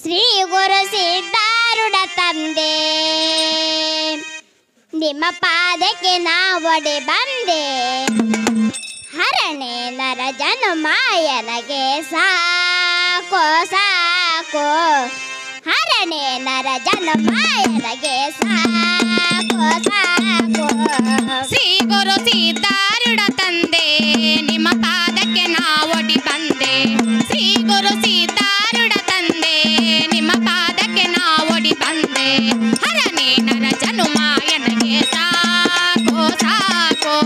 ಶ್ರೀ ಗುರು ಸಿದ್ಧಾರೂಢ ತಂದೆ ನಿಮ್ಮ ಪಾದಕ್ಕೆ ನಾವೊಡೆ ಬಂದೆ ಹರಣೆ ನರ ಜನುಮಾಯನಗೆ ಸಾಕೋ ಸಾಕೋ ಹರಣೆ ನರ ಜನುಮಾಯನಗೆ ಸಾಕೋ ಸಾಕೋ ಶ್ರೀ ಗುರು ಸಿದ್ಧಾರೂಢ ತಂದೆ ನಿಮ್ಮ ಪಾದಕ್ಕೆ ನಾವೊಡಿ ಬಂದೆ ಶ್ರೀ ಗುರು ಸಿದ್ಧಾರೂಢ ತಂದೆ ನಿಮ್ಮ ಪಾದಕ್ಕೆ ನಾವೊಡಿ ಬಂದೆ ಹರನೇ ನರ ಜನುಮಾಯನಗೆ ಸಾಕೋ ಸಾಕೋ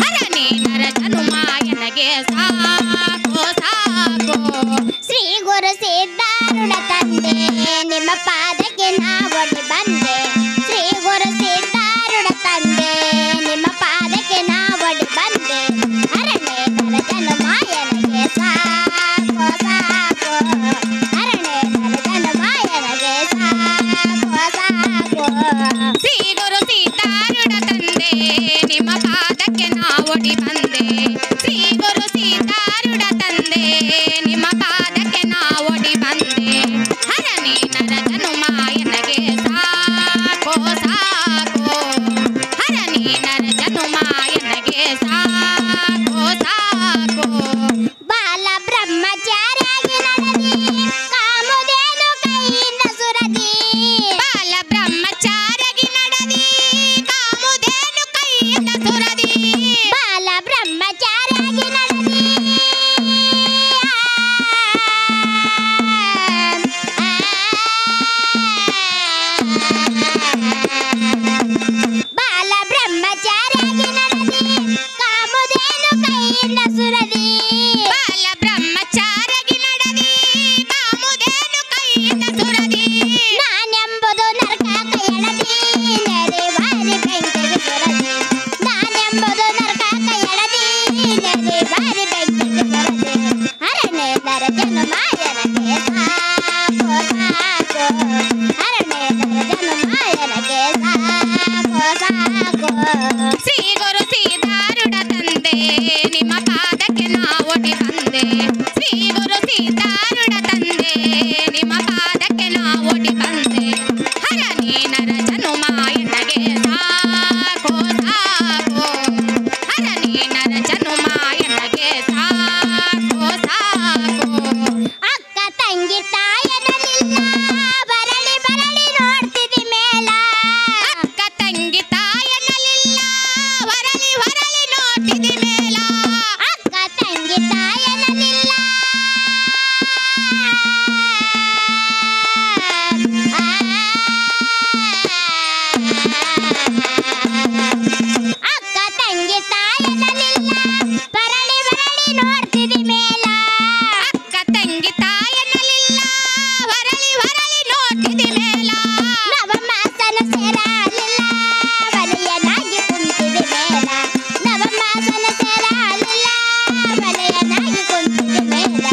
ಹರನೇ ನರ ಜನುಮಾಯನಗೆ ಸಾಕೋ ಸಾಕೋ ಶ್ರೀ ಗುರು ಸಿದ್ಧಾರೂಢ ತಂದೆ ನಿಮ್ಮ ಪಾದಕ್ಕೆ ನಾವೊಡಿ ಬಂದೆ ಶ್ರೀ ಗುರು ಸಿದ್ಧಾರೂಢ ತಂದೆ ನಿಮ್ಮ ಪಾದಕ್ಕೆ ನಾವೊಡಿ ಬಂದೆ ಹರಣೆ ನರ ಜನುಮಾಯನಗೆ ಸಾಕೋ ಸಾಕೋ ಹರಣೆ ನರ ಜನುಮಾಯನಗೆ ಸಾಕೋ ಸಾಕೋ ಶ್ರೀ ಗುರು ಸಿದ್ಧಾರೂಢ ತಂದೆ ನಿಮ್ಮ ಪಾದಕ್ಕೆ ನಾವೊಡಿ ಬಂದೆ ಶ್ರೀ ಗುರು ಸಿದ್ಧಾರೂಢ ತಂದೆ ನಿಮ್ಮ ಪಾದಕ್ಕೆ ನಾವೊಡಿ ಬಂದೆ ಹರನೇ ನರ ಜನುಮಾಯನಗೆ ಸಾಕೋ ಸಾಕೋ ಹರನೇ ನರ ಜನುಮಾಯನಗೆ ಸಾಕೋ ಸಾಕೋ ಬಾಲ ಬ್ರಹ್ಮಚಾರ್ಯಾಗಿ ನಡೆದಿ ಕಾಮುದೇನು ಕೈಯಿಂದ ಸುರದಿ ಬಾಲ ಬ್ರಹ್ಮಚಾರ್ಯಗಿ ನಡೆದಿ ಕಾಮುದೇನು ಕೈಯಿಂದ ಸುರದಿ ಬಾಲ ಬ್ರಹ್ಮಚಾರ್ಯಾಗಿ ನಡೆದಿ ಬಾಲ ಬ್ರಹ್ಮಚಾರ್ಯಾಗಿ ನಡೆದಿ ಕಾಮುದೇನು ಕೈಯಿಂದ ಸುರದಿ ಬಾಲ ಬ್ರಹ್ಮಚಾರ್ಯಗಿ ನಡೆದಿ ಕಾಮುದೇನು ಕೈಯಿಂದ ಸುರದಿ ನಾನೆಂಬುದು ನರಕ ಕೈಯಳದಿ ನೆರೆ ಬಾರಿ ಬೆಂಕಿಗೆ ಸುರದಿ ನಾನೆಂಬುದು ನರಕ ಕೈಯಳದಿ ನೆರೆ ಬಾರಿ ಬೆಂಕಿಗೆ ಸುರದಿ ಹರಣೆ ನರ ಜನುಮಾಯನಗೆ ಸಾಕೋ ಸಾಕೋ ಹರಣೆ ನರ ಜನುಮಾಯನಗೆ ಸಾಕೋ ಸಾಕೋ ಶ್ರೀ ಗುರು ಸಿದ್ಧಾರೂಢ ತಂದೆ ನಿಮ್ಮ ಪಾದಕ್ಕೆ ನಾವೊಡಿ ಬಂದೆ ಶ್ರೀ ಗುರು ಸಿದ್ಧಾರೂಢ ತಂದೆ ನಿಮ್ಮ ಪಾದಕ್ಕೆ ನಾವೊಡಿ ಬಂದೆ ಹರನೇ ನರ ಜನುಮಾಯನಗೆ ಸಾಕೋ ಸಾಕೋ ಹರನೇ ನರ ಜನುಮಾಯನಗೆ ಸಾಕೋ ಸಾಕೋ ಅಕ್ಕ ತಂಗಿ ತಾಯನಲಿಲ್ಲ ಬರಳಿ ಬರಳಿ ನೋಡ್ತಿದಿ ಮೇಲ ಅಕ್ಕ ತಂಗಿ ತಾಯನಲಿಲ್ಲ ಹೊರಲಿ ಹೊರಲಿ ನೋಡ್ತಿದಿ ಮೇಲ ಅಕ್ಕ ತಂಗಿ ತಾಯನಲಿಲ್ಲ ಅಕ್ಕ ತಂಗಿ ತಾಯನಲಿಲ್ಲ ಬರಳಿ ಬರಳಿ ನೋಡ್ತಿದಿ ಮೇಲ ಅಕ್ಕ ತಂಗಿ ತಾಯನಲಿಲ್ಲ ಹೊರಲಿ ಹೊರಲಿ ನೋಡ್ತಿದಿ ಮೇಲ ನವಮಾಸನ ಸೇರಲಿಲ್ಲ ವಲಯನಾಗಿ ಕುಂತಿದೆ ಮೇಲ ನವಮಾಸನ ಸೇರಲಿಲ್ಲ ವಲಯನಾಗಿ ಕುಂತಿದೆ ಮೇಲ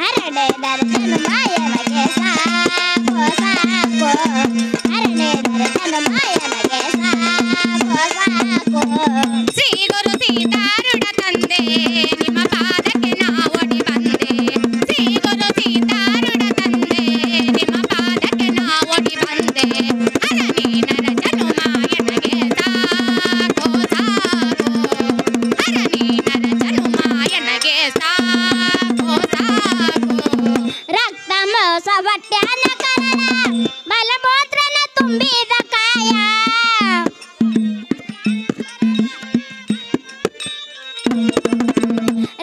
ಹರಣೆ ನರ ಜನುಮಾಯನಗೆ ಸಾಕೋ ಸಾಕೋ ಹರಣೆ ನರ ಜನುಮಾಯನಗೆ ಸಾಕೋ ಸಾಕೋ ಶ್ರೀ ಗುರು ಸಿದ್ಧಾರೂಢ ತಂದೆ ನಿಮ್ಮ ಪಾದಕ್ಕೆ ನಾವೊಡಿ ಬಂದೆ ಶ್ರೀ ಗುರು ಸಿದ್ಧಾರೂಢ ತಂದೆ ನಿಮ್ಮ ಪಾದಕ್ಕೆ ನಾವೊಡಿ ಬಂದೆ ಹರನೇ ನರ ಜನುಮಾಯನಗೆ ಸಾಕೋ ಸಾಕೋ ಹರನೇ ನರ ಜನುಮಾಯನಗೆ ಸಾಕೋ ಸಾಕೋ ರಕ್ತ ಮೋಸ ಹೊಟ್ಯಾನ ಕರಳ ಮಲಮೂತ್ರನ ತುಂಬಿದ ಕಾಯ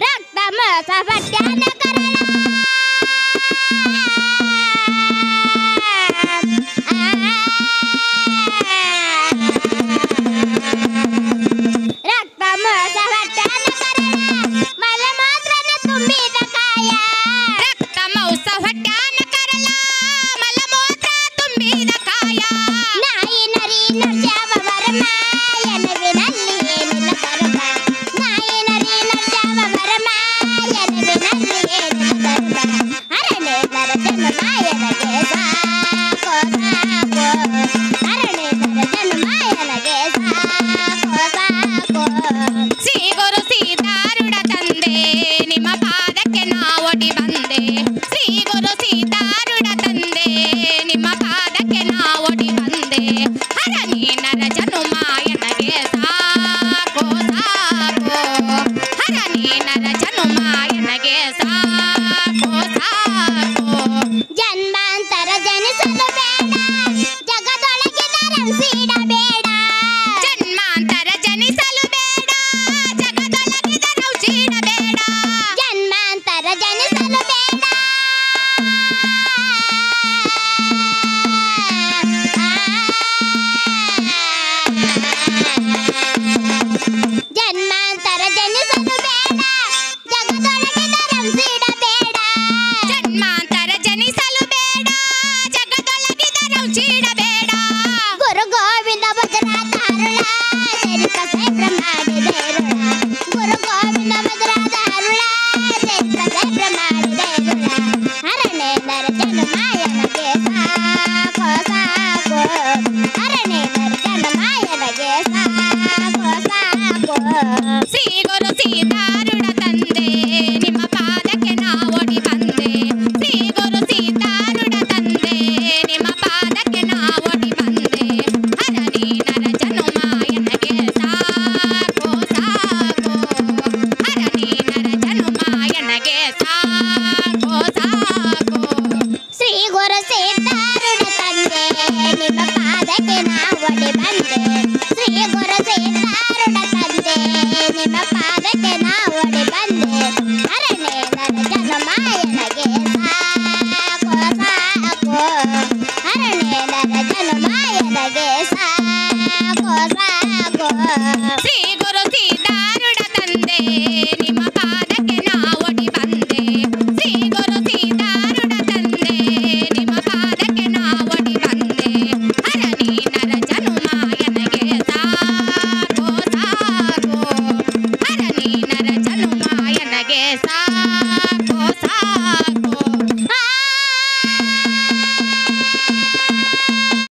ರಕ್ತ ಮೋಸ ಹೊಟ್ಯಾನ ಕರಳ ರಕ್ತ ಮೋಸ ಹೊಟ್ಯಾನ ಕರಳ ಮಲಮೂತ್ರನ ತುಂಬಿದ ಕಾಯ ರಕ್ತ ಮೌಸ ಹೊಟ್ಯಾನ ಕರಲ ಮಲಮೂತ್ರ ತುಂಬಿದ ಕಾಯ ನಾಯಿ ನರಿ ನರ್ಜಾವ ವರ್ಮ ಎನವಿನಲ್ಲಿ ಏನಿಲ್ಲ ಕರ್ಮ ನಾಯಿ ನರಿ ನರ್ಜಾವ ವರ್ಮ ಎನವಿನಲ್ಲಿ ಏನಿಲ್ಲ ಕರ್ಮ ಹರಣೆ ನರ ಜನುಮಾಯನಗೆ ಸಾಕೋ ಸಾಕೋ ಹರಣೆ ನರ ಜನುಮಾಯನಗೆ ಸಾಕೋ ಸಾಕೋ ಶ್ರೀ ಗುರು ಸಿದ್ಧಾರೂಢ ತಂದೆ ನಿಮ್ಮ ಪಾದಕ್ಕೆ ನಾವೊಡಿ ಬಂದೆ ಶ್ರೀ ಗುರು ಸಿದ್ಧಾರೂಢ ತಂದೆ ದರ್ಶನ ಮಾಡಿ